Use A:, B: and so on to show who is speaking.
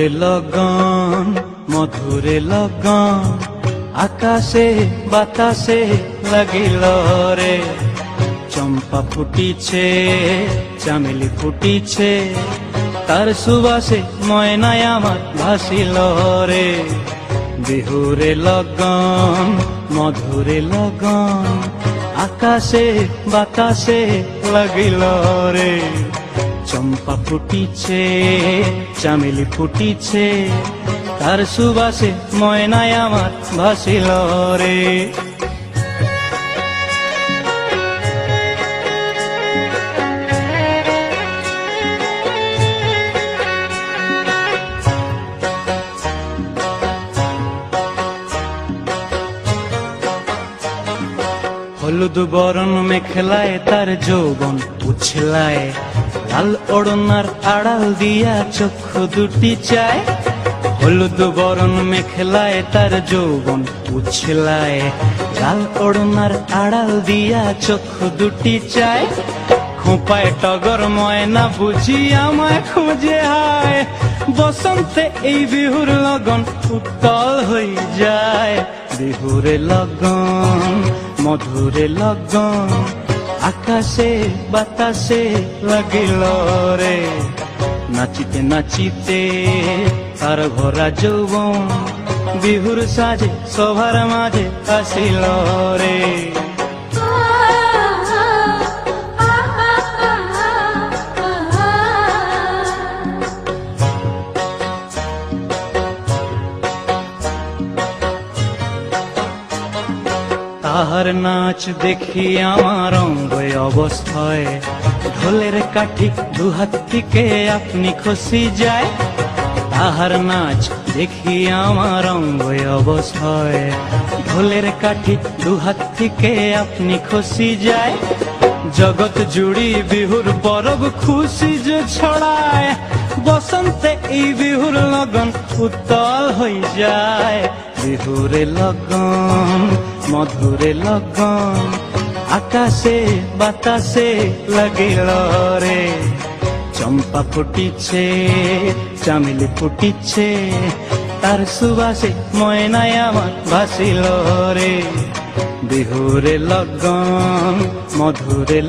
A: বিহুরে লগন মধুরে লগন আকাশে বাতাসে লাগিল রে। চম্পা ফুটিছে চামেলি ফুটিছে তার সুবাসে ময়নায় আমার ভাসিল রে। বিহুরে লগন মধুরে লগন আকাশে বাতাসে লাগিল রে। চম্পা ফুটিছে চামেলি ফুটিছে তার সুবাসে ময়নায় আমার ভাসিল রে। হলুদ বরণ মেখলায় তার যৌবন উছলায়, লাল ওড়নার আড়াল দিয়া চক্ষু দুটি চায়। হলুদ বরণ মেখলায় তার যৌবন উছলায়, লাল ওড়নার আড়াল দিয়া চক্ষু দুটি চায়। খোঁপায় টগর ময়না বুঝি আমায় খুঁজে হায়, বসন্তে এই বিহুর লগন উত্তল হয়ে যায়। বিহুরে লগন মধুরে লগন আকাশে বাতাসে লাগিল রে। নাচিতে নাচিতে তার ভরা যৌবন বিহুর সাজে সভার মাঝে আসিল রে। তাহার নাচ দেখি আমার অঙ্গ অবস্থায়, ঢোলের কাঠি দুহাত থেকে আপনি খসি যায়। তাহার নাচ দেখি আমার অঙ্গ অবস্থায়, ঢোলের কাঠি দুহাত থেকে আপনি খসি যায়। জগৎ জুড়ি বিহুর পরব খুশি যে ছড়ায়, বসন্তে এই বিহুর লগন উত্তল হয়ে যায়। বিহুরে লগন মধুরে লগন আকাশে বাতাসে লাগিল রে। চম্পা ফুটিছে চামেলি ফুটিছে তার সুবাসে ময়নায় আমার ভাসিল রে। বিহুরে লগন মধুরে